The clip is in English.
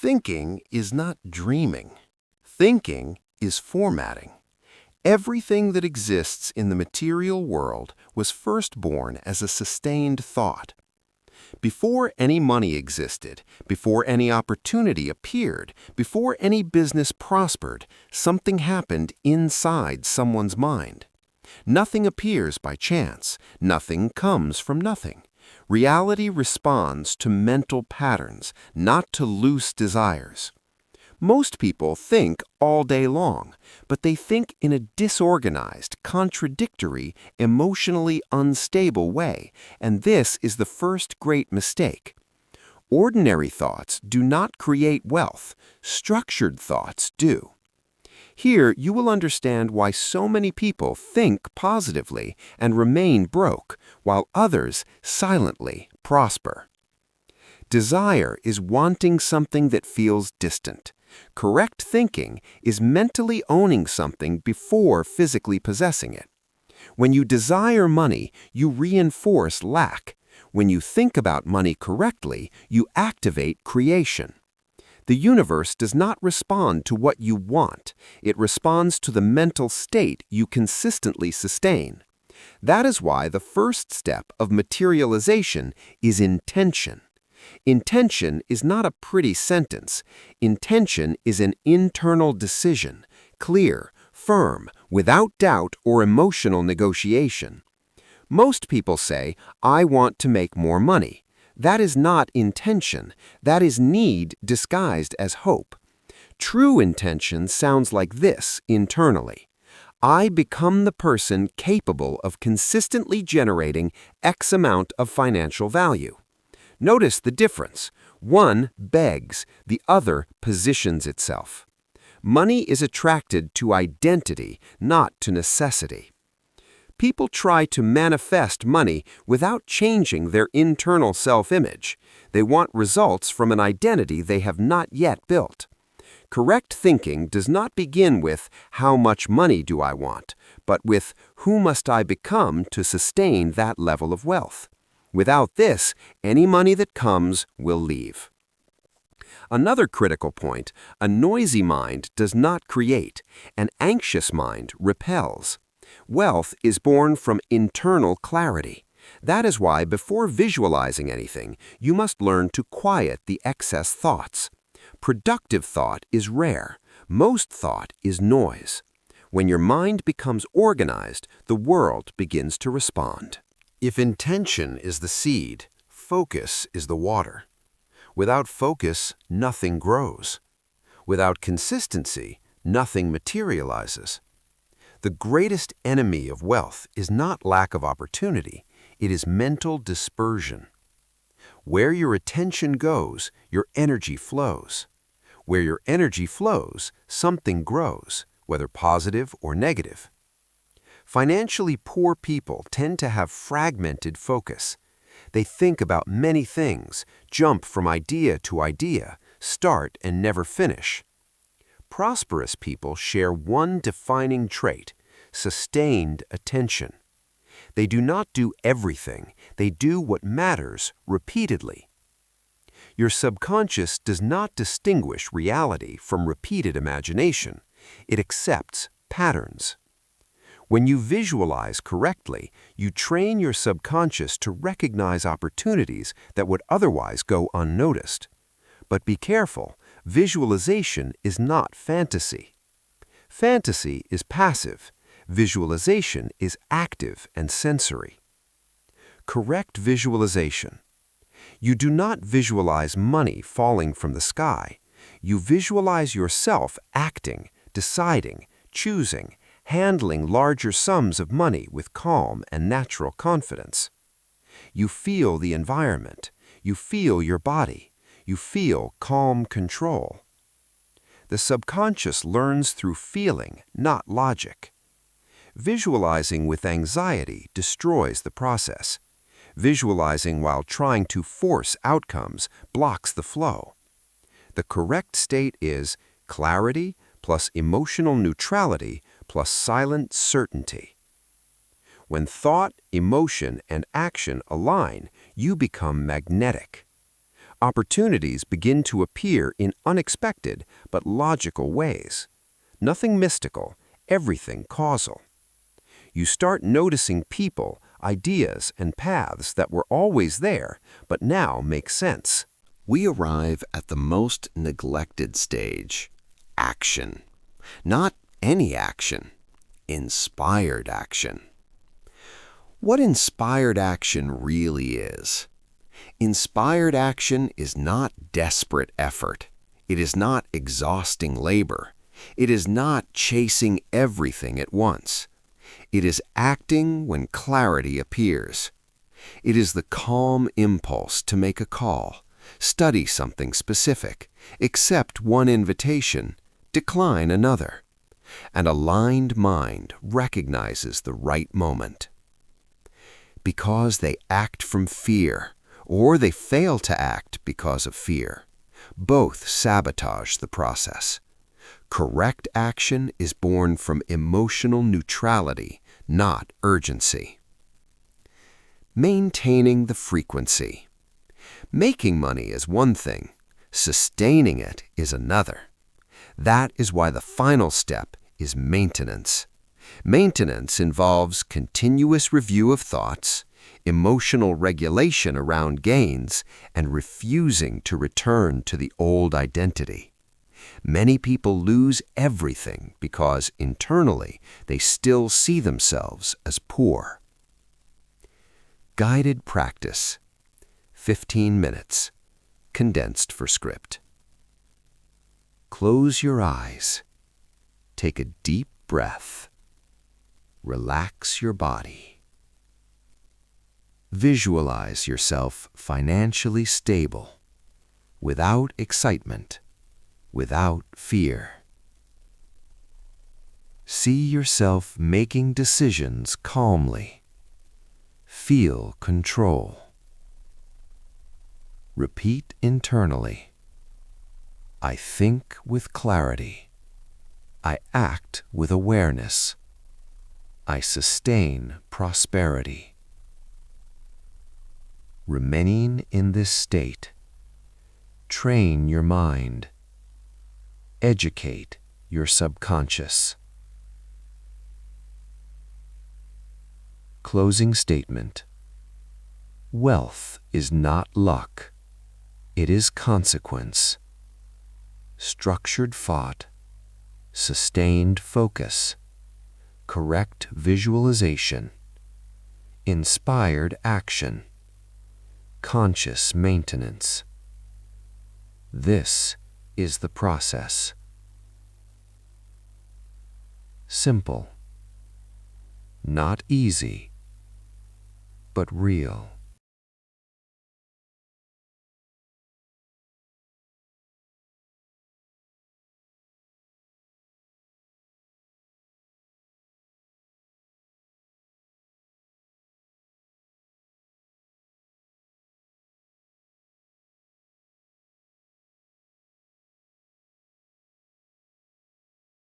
Thinking is not dreaming. Thinking is formatting. Everything that exists in the material world was first born as a sustained thought. Before any money existed, before any opportunity appeared, before any business prospered, something happened inside someone's mind. Nothing appears by chance. Nothing comes from nothing. Reality responds to mental patterns, not to loose desires. Most people think all day long, but they think in a disorganized, contradictory, emotionally unstable way, and this is the first great mistake. Ordinary thoughts do not create wealth. Structured thoughts do. Here, you will understand why so many people think positively and remain broke, while others silently prosper. Desire is wanting something that feels distant. Correct thinking is mentally owning something before physically possessing it. When you desire money, you reinforce lack. When you think about money correctly, you activate creation. The universe does not respond to what you want. It responds to the mental state you consistently sustain. That is why the first step of materialization is intention. Intention is not a pretty sentence. Intention is an internal decision, clear, firm, without doubt or emotional negotiation. Most people say, "I want to make more money." That is not intention. That is need disguised as hope. True intention sounds like this internally. I become the person capable of consistently generating X amount of financial value. Notice the difference. One begs, the other positions itself. Money is attracted to identity, not to necessity. People try to manifest money without changing their internal self-image. They want results from an identity they have not yet built. Correct thinking does not begin with how much money do I want, but with who must I become to sustain that level of wealth. Without this, any money that comes will leave. Another critical point, a noisy mind does not create. An anxious mind repels. Wealth is born from internal clarity. That is why before visualizing anything, you must learn to quiet the excess thoughts. Productive thought is rare. Most thought is noise. When your mind becomes organized, the world begins to respond. If intention is the seed, focus is the water. Without focus, nothing grows. Without consistency, nothing materializes. The greatest enemy of wealth is not lack of opportunity, it is mental dispersion. Where your attention goes, your energy flows. Where your energy flows, something grows, whether positive or negative. Financially poor people tend to have fragmented focus. They think about many things, jump from idea to idea, start and never finish. Prosperous people share one defining trait, sustained attention. They do not do everything, they do what matters repeatedly. Your subconscious does not distinguish reality from repeated imagination. It accepts patterns. When you visualize correctly, you train your subconscious to recognize opportunities that would otherwise go unnoticed. But be careful, visualization is not fantasy. Fantasy is passive. Visualization is active and sensory. Correct visualization. You do not visualize money falling from the sky. You visualize yourself acting, deciding, choosing, handling larger sums of money with calm and natural confidence. You feel the environment. You feel your body. You feel calm control. The subconscious learns through feeling, not logic. Visualizing with anxiety destroys the process. Visualizing while trying to force outcomes blocks the flow. The correct state is clarity plus emotional neutrality plus silent certainty. When thought, emotion, and action align, you become magnetic. Opportunities begin to appear in unexpected but logical ways. Nothing mystical, everything causal. You start noticing people, ideas, and paths that were always there, but now make sense. We arrive at the most neglected stage, action. Not any action, inspired action. What inspired action really is? Inspired action is not desperate effort. It is not exhausting labor. It is not chasing everything at once. It is acting when clarity appears. It is the calm impulse to make a call, study something specific, accept one invitation, decline another. An aligned mind recognizes the right moment. Because they act from fear, or they fail to act because of fear. Both sabotage the process. Correct action is born from emotional neutrality, not urgency. Maintaining the frequency. Making money is one thing, sustaining it is another. That is why the final step is maintenance. Maintenance involves continuous review of thoughts, emotional regulation around gains, and refusing to return to the old identity. Many people lose everything because internally they still see themselves as poor. Guided practice. 15 minutes. Condensed for script. Close your eyes. Take a deep breath. Relax your body. Visualize yourself financially stable, without excitement, without fear. See yourself making decisions calmly. Feel control. Repeat internally. I think with clarity. I act with awareness. I sustain prosperity. Remaining in this state, train your mind. Educate your subconscious. Closing statement. Wealth is not luck. It is consequence. Structured thought, sustained focus, correct visualization, inspired action, conscious maintenance. This is the process. Simple, not easy, but real.